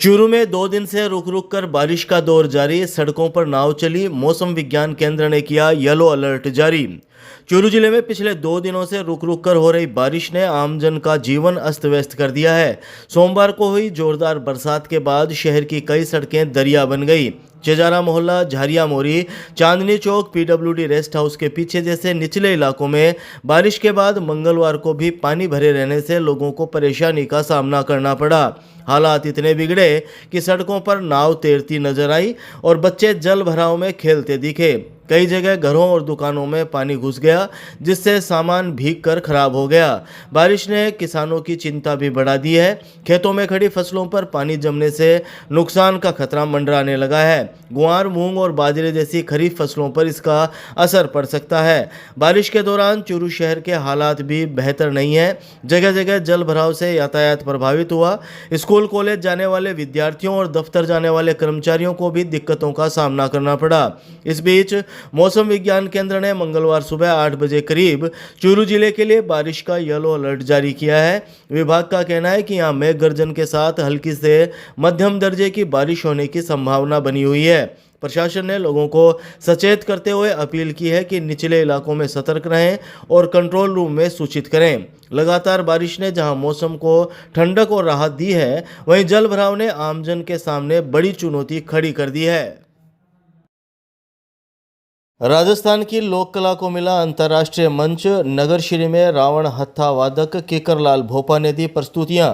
चूरू में 2 दिन से रुक रुक कर बारिश का दौर जारी। सड़कों पर नाव चली। मौसम विज्ञान केंद्र ने किया येलो अलर्ट जारी। चूरू जिले में पिछले 2 दिनों से रुक रुक कर हो रही बारिश ने आमजन का जीवन अस्त व्यस्त कर दिया है। सोमवार को हुई जोरदार बरसात के बाद शहर की कई सड़कें दरिया बन गई। चेजारा मोहल्ला, झारिया मोरी, Chandni Chowk, PWD rest house के पीछे जैसे निचले इलाकों में बारिश के बाद मंगलवार को भी पानी भरे रहने से लोगों को परेशानी का सामना करना पड़ा। हालात इतने बिगड़े कि सड़कों पर नाव तैरती नजर आई और बच्चे जल भराव में खेलते दिखे। कई जगह घरों और दुकानों में पानी घुस गया, जिससे सामान भीग कर खराब हो गया। बारिश ने किसानों की चिंता भी बढ़ा दी है। खेतों में खड़ी फसलों पर पानी जमने से नुकसान का खतरा मंडराने लगा है। गुआर, मूंग और बाजरे जैसी खरीफ फसलों पर इसका असर पड़ सकता है। बारिश के दौरान चूरू शहर के हालात भी बेहतर नहीं है। जगह जगह जल भराव से यातायात प्रभावित हुआ। स्कूल कॉलेज जाने वाले विद्यार्थियों और दफ्तर जाने वाले कर्मचारियों को भी दिक्कतों का सामना करना पड़ा। इस बीच मौसम विज्ञान केंद्र ने मंगलवार सुबह 8 बजे करीब चूरू जिले के लिए बारिश का येलो अलर्ट जारी किया है। विभाग का कहना है कि यहां मेघ गर्जन के साथ हल्की से मध्यम दर्जे की बारिश होने की संभावना बनी हुई है। प्रशासन ने लोगों को सचेत करते हुए अपील की है कि निचले इलाकों में सतर्क रहें और कंट्रोल रूम में सूचित करें। लगातार बारिश ने जहां मौसम को ठंडक और राहत दी है, वहीं जल भराव ने आमजन के सामने बड़ी चुनौती खड़ी कर दी है। राजस्थान की लोक कला को मिला अंतर्राष्ट्रीय मंच। नगरश्री में रावण हत्था वादक किकरलाल भोपा ने दी प्रस्तुतियां।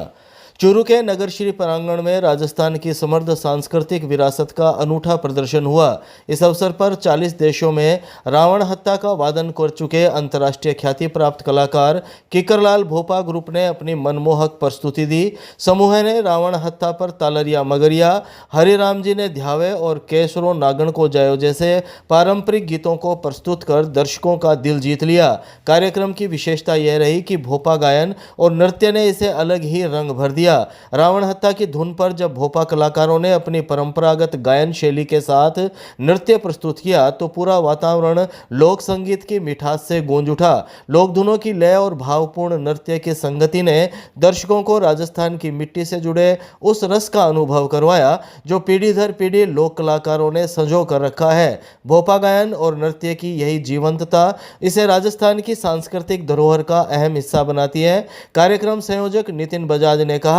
चूरू के नगरश्री प्रांगण में राजस्थान की समृद्ध सांस्कृतिक विरासत का अनूठा प्रदर्शन हुआ। इस अवसर पर 40 देशों में रावण हत्था का वादन कर चुके अंतर्राष्ट्रीय ख्याति प्राप्त कलाकार किकरलाल भोपा ग्रुप ने अपनी मनमोहक प्रस्तुति दी। समूह ने रावण हत्था पर तालरिया मगरिया, हरिराम जी ने ध्यावे और केसरो नागण को जायो जैसे पारंपरिक गीतों को प्रस्तुत कर दर्शकों का दिल जीत लिया। कार्यक्रम की विशेषता यह रही कि भोपा गायन और नृत्य ने इसे अलग ही रंग भर दिया। रावण हत्था की धुन पर जब भोपा कलाकारों ने अपनी परंपरागत गायन शैली के साथ नृत्य प्रस्तुत किया तो पूरा वातावरण लोक संगीत की मिठास से गूंज उठा। लोक धुनों की लय और भावपूर्ण नृत्य की संगति ने दर्शकों को राजस्थान की मिट्टी से जुड़े उस रस का अनुभव करवाया जो पीढ़ी दर पीढ़ी लोक कलाकारों ने संजो कर रखा है। भोपा गायन और नृत्य की यही जीवंतता इसे राजस्थान की सांस्कृतिक धरोहर का अहम हिस्सा बनाती है। कार्यक्रम संयोजक नितिन बजाज ने कहा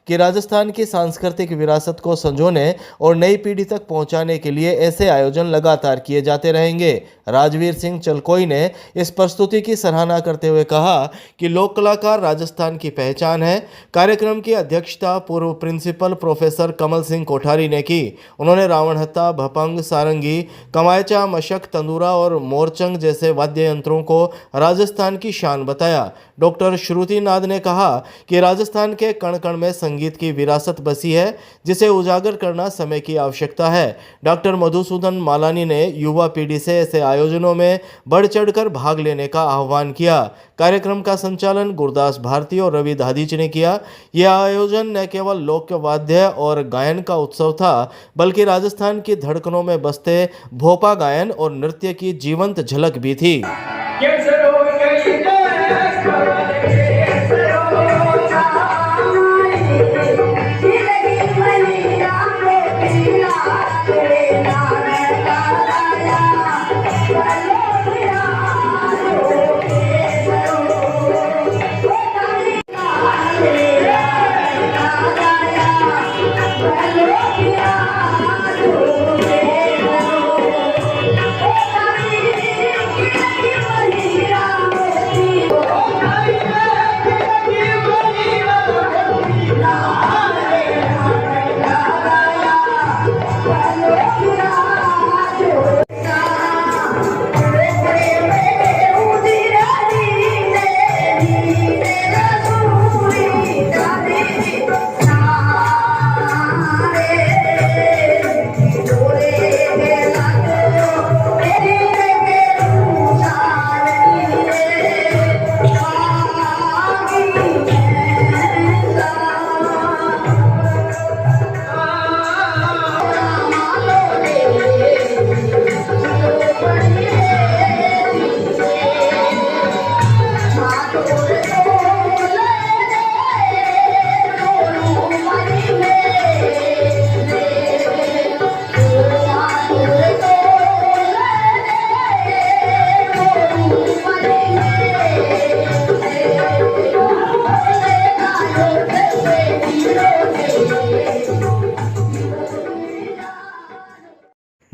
कि राजस्थान की सांस्कृतिक विरासत को संजोने और नई पीढ़ी तक पहुंचाने के लिए ऐसे आयोजन लगातार किए जाते रहेंगे। राजवीर सिंह चलकोई ने इस प्रस्तुति की सराहना करते हुए कहा कि लोक कलाकार राजस्थान की पहचान है। कार्यक्रम की अध्यक्षता पूर्व प्रिंसिपल प्रोफेसर कमल सिंह कोठारी ने की। उन्होंने रावण हत्था, भपंग, सारंगी, कमायचा, मशक, तंदूरा और मोरचंग जैसे वाद्य यंत्रों को राजस्थान की शान बताया। डॉक्टर श्रुति नाद ने कहा कि राजस्थान के कण कण में संगीत की विरासत बसी है, जिसे उजागर करना समय की आवश्यकता है। डॉक्टर मधुसूदन मालानी ने युवा पीढ़ी से ऐसे आयोजनों में बढ़ चढ़कर भाग लेने का आह्वान किया। कार्यक्रम का संचालन गुरदास भारती और रवि दादीच ने किया। यह आयोजन न केवल लोक वाद्य और गायन का उत्सव था, बल्कि राजस्थान की धड़कनों में बसते भोपा गायन और नृत्य की जीवंत झलक भी थी।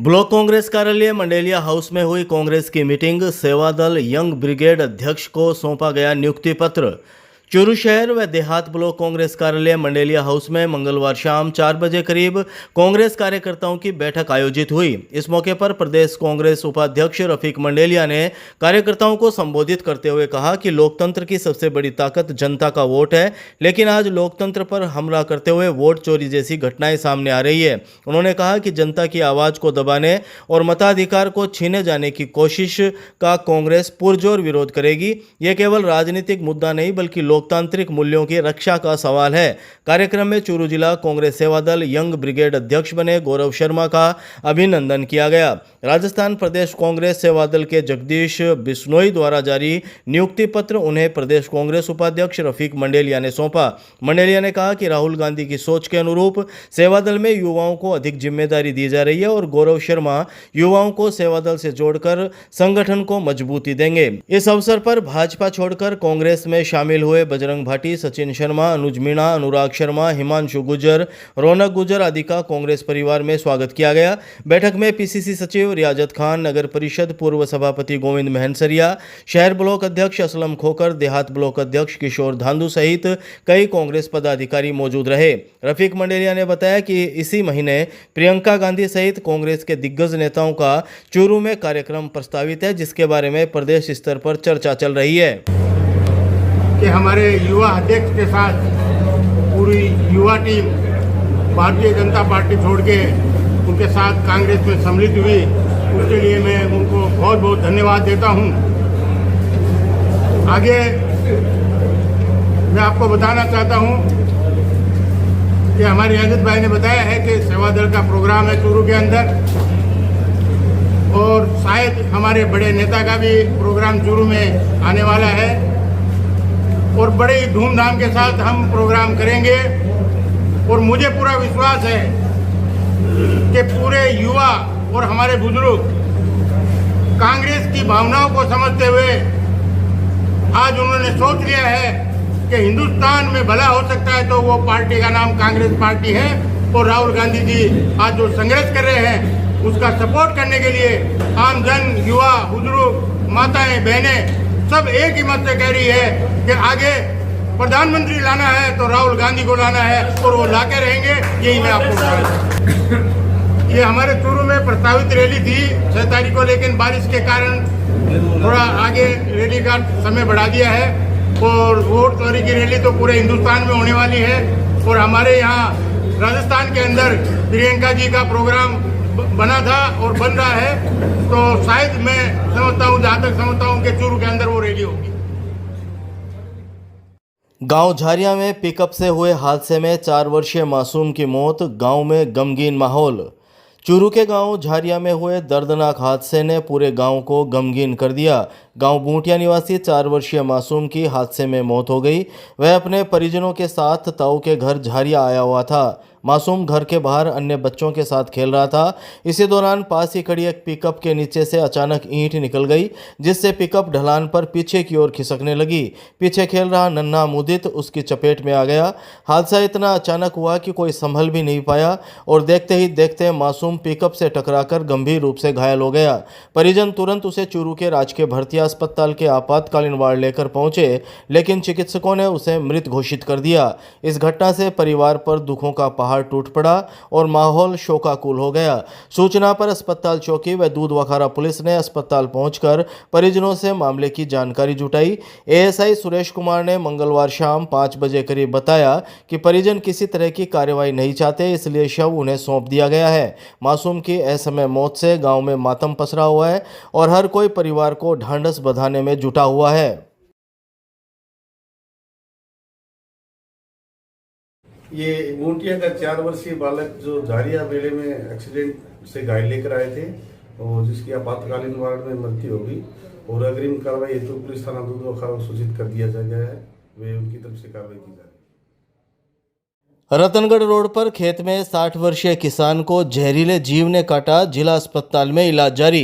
ब्लॉक कांग्रेस कार्यालय मंडेलिया हाउस में हुई कांग्रेस की मीटिंग। सेवा दल यंग ब्रिगेड अध्यक्ष को सौंपा गया नियुक्ति पत्र। चूरू शहर व देहात ब्लॉक कांग्रेस कार्यालय मंडेलिया हाउस में मंगलवार शाम 4 बजे करीब कांग्रेस कार्यकर्ताओं की बैठक आयोजित हुई। इस मौके पर प्रदेश कांग्रेस उपाध्यक्ष रफीक मंडेलिया ने कार्यकर्ताओं को संबोधित करते हुए कहा कि लोकतंत्र की सबसे बड़ी ताकत जनता का वोट है, लेकिन आज लोकतंत्र पर हमला करते हुए वोट चोरी जैसी घटनाएं सामने आ रही है। उन्होंने कहा कि जनता की आवाज को दबाने और मताधिकार को छीने जाने की कोशिश का कांग्रेस पुरजोर विरोध करेगी। यह केवल राजनीतिक मुद्दा नहीं बल्कि लोकतांत्रिक मूल्यों की रक्षा का सवाल है। कार्यक्रम में चूरू जिला कांग्रेस सेवा दल यंग ब्रिगेड अध्यक्ष बने गौरव शर्मा का अभिनंदन किया गया। राजस्थान प्रदेश कांग्रेस सेवा दल के जगदीश बिश्नोई द्वारा जारी नियुक्ति पत्र उन्हें प्रदेश कांग्रेस उपाध्यक्ष रफीक मंडेलिया ने सौंपा। मंडेलिया ने कहा कि राहुल गांधी की सोच के अनुरूप सेवा दल में युवाओं को अधिक जिम्मेदारी दी जा रही है और गौरव शर्मा युवाओं को सेवा दल से जोड़कर संगठन को मजबूती देंगे। इस अवसर पर भाजपा छोड़कर कांग्रेस में शामिल हुए बजरंग भाटी, सचिन शर्मा, अनुज मीणा, अनुराग शर्मा, हिमांशु गुर्जर, रौनक गुर्जर आदि का कांग्रेस परिवार में स्वागत किया गया। बैठक में पीसीसी सचिव रियाजत खान, नगर परिषद पूर्व सभापति गोविंद महनसरिया, शहर ब्लॉक अध्यक्ष असलम खोकर, देहात ब्लॉक अध्यक्ष किशोर धांधु सहित कई कांग्रेस पदाधिकारी मौजूद रहे। रफीक मंडेलिया ने बताया कि इसी महीने प्रियंका गांधी सहित कांग्रेस के दिग्गज नेताओं का चूरू में कार्यक्रम प्रस्तावित है, जिसके बारे में प्रदेश स्तर पर चर्चा चल रही है कि हमारे युवा अध्यक्ष के साथ पूरी युवा टीम भारतीय जनता पार्टी छोड़ के उनके साथ कांग्रेस में सम्मिलित हुई। उसके लिए मैं उनको बहुत बहुत धन्यवाद देता हूं। आगे मैं आपको बताना चाहता हूं कि हमारे अजित भाई ने बताया है कि सेवा दल का प्रोग्राम है चूरू के अंदर, और शायद हमारे बड़े नेता का भी प्रोग्राम चूरू में आने वाला है और बड़े ही धूमधाम के साथ हम प्रोग्राम करेंगे। और मुझे पूरा विश्वास है कि पूरे युवा और हमारे बुजुर्ग कांग्रेस की भावनाओं को समझते हुए आज उन्होंने सोच लिया है कि हिंदुस्तान में भला हो सकता है तो वो पार्टी का नाम कांग्रेस पार्टी है। और राहुल गांधी जी आज जो संघर्ष कर रहे हैं उसका सपोर्ट करने के लिए आम जन, युवा, बुजुर्ग, माताएं, बहनें सब एक ही मत से कह रही है कि आगे प्रधानमंत्री लाना है तो राहुल गांधी को लाना है और वो लाके रहेंगे। यही मैं आपको बता ये हमारे चूरू में प्रस्तावित रैली थी 6 तारीख को, लेकिन बारिश के कारण थोड़ा आगे रैली का समय बढ़ा दिया है। और वोट चोरी की रैली तो पूरे हिंदुस्तान में होने वाली है और हमारे यहाँ राजस्थान के अंदर प्रियंका जी का प्रोग्राम बना था और बन रहा है, तो शायद मैं समझता हूँ, जहाँ तक समझता हूँ कि चूरू के अंदर वो रैली होगी। गांव झारिया में पिकअप से हुए हादसे में 4 वर्षीय मासूम की मौत। गांव में गमगीन माहौल। चूरू के गांव झारिया में हुए दर्दनाक हादसे ने पूरे गांव को गमगीन कर दिया। गांव बूटिया निवासी 4 वर्षीय मासूम की हादसे में मौत हो गई। वह अपने परिजनों के साथ ताऊ के घर झारिया आया हुआ था। मासूम घर के बाहर अन्य बच्चों के साथ खेल रहा था। इसी दौरान पास ही खड़ी एक पिकअप के नीचे से अचानक ईंट निकल गई, जिससे पिकअप ढलान पर पीछे की ओर खिसकने लगी। पीछे खेल रहा नन्हा मुदित उसकी चपेट में आ गया। हादसा इतना अचानक हुआ कि कोई संभल भी नहीं पाया और देखते ही देखते मासूम पिकअप से टकराकर गंभीर रूप से घायल हो गया। परिजन तुरंत उसे चूरू के राजकीय भर्तिया अस्पताल के आपातकालीन वार्ड लेकर पहुंचे, लेकिन चिकित्सकों ने उसे मृत घोषित कर दिया। इस घटना से परिवार पर दुखों का पहाड़ टूट पड़ा और माहौल शोकाकुल हो गया। सूचना पर अस्पताल चौकी व दूध वखारा पुलिस ने अस्पताल पहुंचकर परिजनों से मामले की जानकारी जुटाई। एएसआई सुरेश कुमार ने मंगलवार शाम 5 बजे करीब बताया कि परिजन किसी तरह की कार्रवाई नहीं चाहते, इसलिए शव उन्हें सौंप दिया गया है। मासूम की असमय मौत से गांव में मातम पसरा हुआ है और हर कोई परिवार को ढांढस बंधाने में जुटा हुआ है। ये बूटिया का 4 वर्षीय बालक जो झारिया मेले में एक्सीडेंट से घायल लेकर आए थे और जिसकी आपातकालीन वार्ड में मृत्यु होगी और अग्रिम कार्रवाई हेतु पुलिस थाना दूध वखारा को सूचित कर दिया गया है। वे उनकी तरफ से कार्रवाई की जा रही है। रतनगढ़ रोड पर खेत में 60 वर्षीय किसान को जहरीले जीव ने काटा। जिला अस्पताल में इलाज जारी।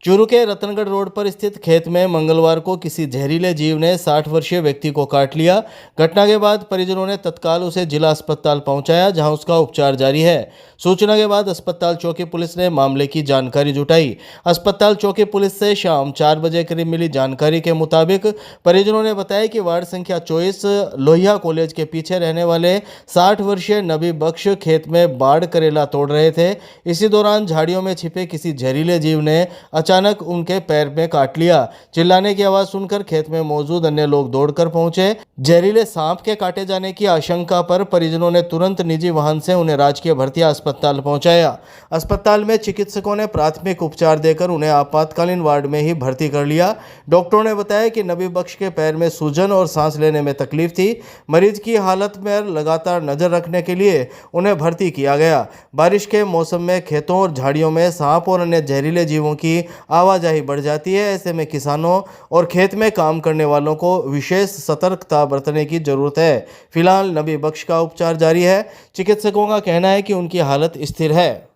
चूरू के रतनगढ़ रोड पर स्थित खेत में मंगलवार को किसी जहरीले जीव ने 60 वर्षीय व्यक्ति को काट लिया। घटना के बाद परिजनों ने तत्काल उसे जिला अस्पताल पहुंचाया, जहां उसका उपचार जारी है। सूचना के बाद अस्पताल चौकी पुलिस ने मामले की जानकारी जुटाई। अस्पताल चौकी पुलिस से शाम 4 बजे करीब मिली जानकारी के मुताबिक परिजनों ने बताया कि वार्ड संख्या 24 लोहिया कॉलेज के पीछे रहने वाले 60 वर्षीय नबी बख्श खेत में बाड़ करेला तोड़ रहे थे। इसी दौरान झाड़ियों में छिपे किसी जहरीले जीव ने अचानक उनके पैर में काट लिया। चिल्लाने की आवाज सुनकर खेत में मौजूद अन्य लोग दौड़कर पहुंचे। जहरीले सांप के काटे जाने की आशंका पर परिजनों ने तुरंत निजी वाहन से उन्हें राजकीय भर्ती अस्पताल पहुंचाया। अस्पताल में चिकित्सकों ने प्राथमिक उपचार देकर उन्हें आपातकालीन वार्ड में ही भर्ती कर लिया। डॉक्टरों ने बताया कि नबी बख्श के पैर में सूजन और सांस लेने में तकलीफ थी। मरीज की हालत में लगातार नजर रखने के लिए उन्हें भर्ती किया गया। बारिश के मौसम में खेतों और झाड़ियों में सांप और अन्य जहरीले जीवों की आवाजाही बढ़ जाती है। ऐसे में किसानों और खेत में काम करने वालों को विशेष सतर्कता बरतने की जरूरत है। फिलहाल नबी बख्श का उपचार जारी है। चिकित्सकों का कहना है कि उनकी हालत स्थिर है।